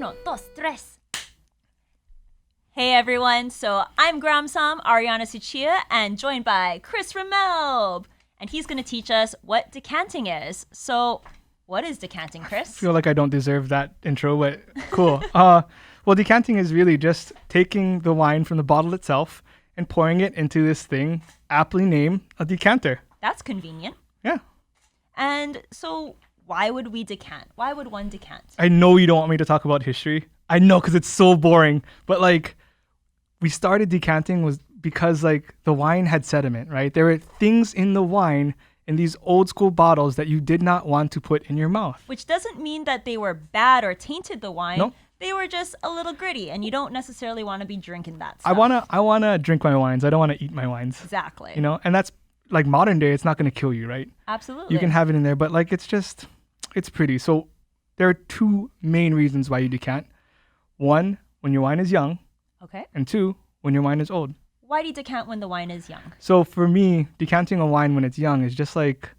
Uno, dos, tres. Hey everyone, so I'm Gramsam, Ariana Tsuchiya, and joined by Chris Ramelb. And he's going to teach us what decanting is. So, what is decanting, Chris? I feel like I don't deserve that intro, but cool. Well, decanting is really just taking the wine from the bottle itself and pouring it into this thing, aptly named a decanter. That's convenient. Yeah. And so, why would we decant? Why would one decant? I know you don't want me to talk about history. I know, because it's so boring. But like, we started decanting was because like the wine had sediment, right? There were things in the wine in these old school bottles that you did not want to put in your mouth. Which doesn't mean that they were bad or tainted the wine. Nope. They were just a little gritty, and you don't necessarily want to be drinking that stuff. I wanna drink my wines. I don't want to eat my wines. Exactly. You know, and that's like modern day. It's not going to kill you, right? Absolutely. You can have it in there, but like it's pretty. So there are two main reasons why you decant. One, when your wine is young, Okay. and two, when your wine is old. Why do you decant when the wine is young? So for me, decanting a wine when it's young is just like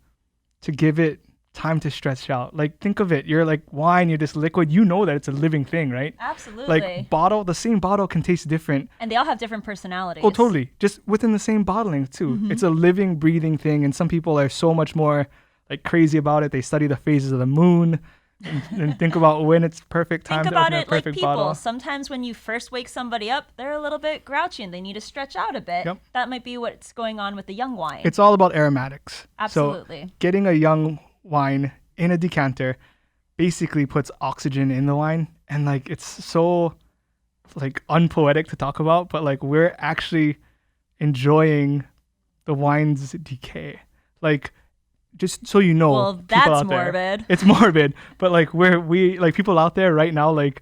to give it time to stretch out. Like think of it, you're like wine, you're this liquid, you know that it's a living thing, right? Absolutely. Like the same bottle can taste different. And they all have different personalities. Oh, totally. Just within the same bottling too. Mm-hmm. It's a living, breathing thing, and some people are so much more like crazy about it. They study the phases of the moon and think about when it's perfect time Think to about open a it like perfect people. bottle. Sometimes when you first wake somebody up, they're a little bit grouchy and they need to stretch out a bit. Yep. That might be what's going on with the young wine. It's all about aromatics. Absolutely. So getting a young wine in a decanter basically puts oxygen in the wine, and like it's so like unpoetic to talk about, but like we're actually enjoying the wine's decay. Like just so you know, Well, people that's out there, morbid. it's morbid, but like we like people out there right now, like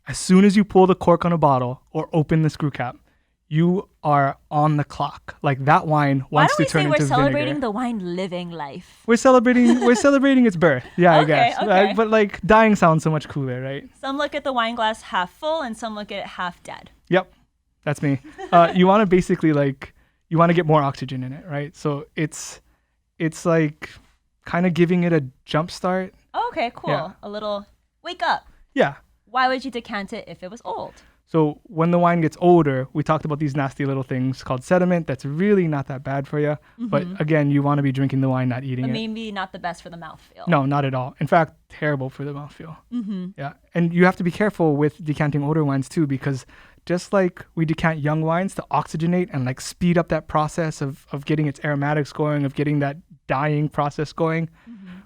as soon as you pull the cork on a bottle or open the screw cap, you are on the clock. Like that wine wants to turn Why don't we say into we're celebrating vinegar. the wine living life? We're celebrating its birth. Yeah, I Okay, guess. okay. But like dying sounds so much cooler, right? Some look at the wine glass half full and some look at it half dead. Yep. That's me. You want to basically like you want to get more oxygen in it, right? So it's like kind of giving it a jump start. Oh, okay, cool. Yeah. A little wake up. Yeah. Why would you decant it if it was old? So when the wine gets older, we talked about these nasty little things called sediment. That's really not that bad for you. But again, you want to be drinking the wine, not eating But it. maybe not the best for the mouthfeel. No, not at all. In fact, terrible for the mouthfeel. Mm-hmm. Yeah. And you have to be careful with decanting older wines too, because just like we decant young wines to oxygenate and like speed up that process of getting its aromatics going, of getting that dying process going,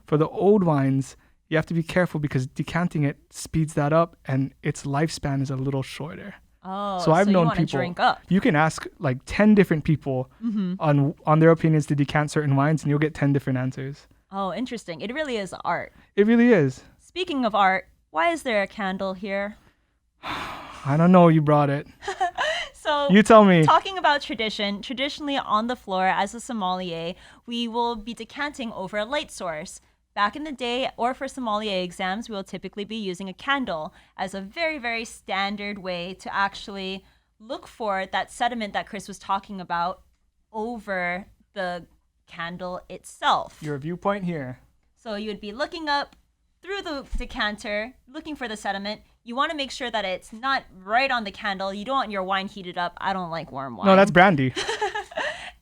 for the old wines, you have to be careful because decanting it speeds that up and its lifespan is a little shorter. Oh, So I've you known want to people. drink up. You can ask like 10 different people on their opinions to decant certain wines, and you'll get 10 different answers. Oh, interesting. It really is art. It really is. Speaking of art, why is there a candle here? I don't know. You brought it. So You tell me. talking about tradition, traditionally on the floor as a sommelier, we will be decanting over a light source. Back in the day, or for sommelier exams, we will typically be using a candle as a very, very standard way to actually look for that sediment that Chris was talking about over the candle itself. Your viewpoint here. So you would be looking up through the decanter, looking for the sediment. You want to make sure that it's not right on the candle. You don't want your wine heated up. I don't like warm wine. No, that's brandy.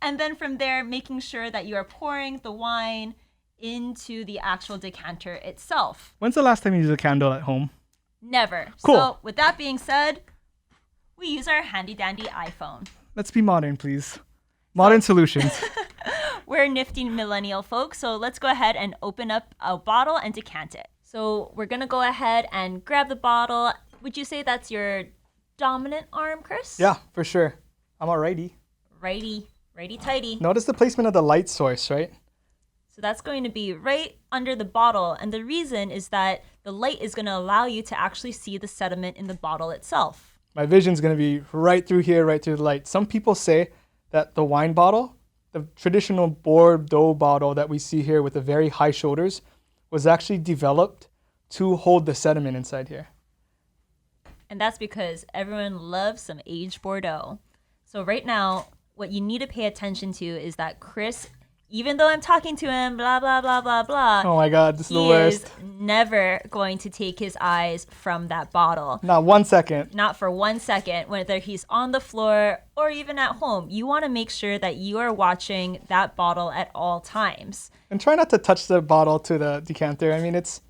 And then from there, making sure that you are pouring the wine into the actual decanter itself. When's the last time you used a candle at home? Never. Cool. So with that being said, we use our handy dandy iPhone. Let's be modern, please. Modern solutions. We're nifty millennial folks, so let's go ahead and open up a bottle and decant it. So we're gonna go ahead and grab the bottle. Would you say that's your dominant arm, Chris? Yeah, for sure. I'm alrighty. Righty tighty. Notice the placement of the light source, right? So that's going to be right under the bottle. And the reason is that the light is going to allow you to actually see the sediment in the bottle itself. My vision's going to be right through here, right through the light. Some people say that the wine bottle, the traditional Bordeaux bottle that we see here with the very high shoulders, was actually developed to hold the sediment inside here. And that's because everyone loves some aged Bordeaux. So right now, what you need to pay attention to is that Chris Even though I'm talking to him, blah, blah, blah, blah, blah. Oh my God, this is the He worst. is never going to take his eyes from that bottle. Not 1 second. Not for 1 second, whether he's on the floor or even at home. You want to make sure that you are watching that bottle at all times. And try not to touch the bottle to the decanter. I mean, it's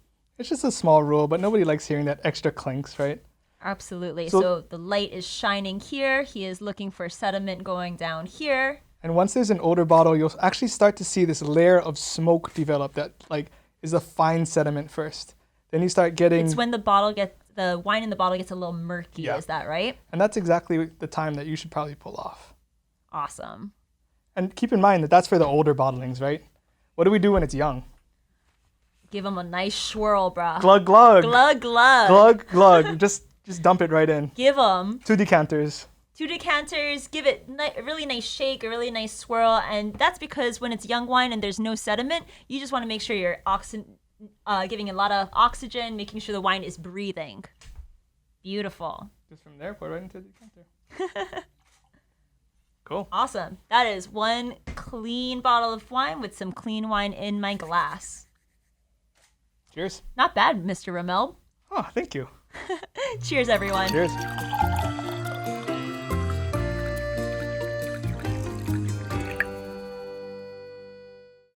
just a small rule, but nobody likes hearing that extra clinks, right? Absolutely. So the light is shining here. He is looking for sediment going down here. And once there's an older bottle, you'll actually start to see this layer of smoke develop that like is a fine sediment first. Then you start getting... It's when the wine in the bottle gets a little murky, Yeah. Is that right? And that's exactly the time that you should probably pull off. Awesome. And keep in mind that that's for the older bottlings, right? What do we do when it's young? Give him a nice swirl, bruh. Glug, glug. Glug, glug. Glug, glug. Just dump it right in. Give him 2 decanters. 2 decanters, give it a really nice shake, a really nice swirl, and that's because when it's young wine and there's no sediment, you just want to make sure you're giving a lot of oxygen, making sure the wine is breathing. Beautiful. Just from there, pour right into the decanter. Cool. Awesome. That is one clean bottle of wine with some clean wine in my glass. Cheers. Not bad, Mr. Ramelb. Oh, thank you. Cheers, everyone. Cheers.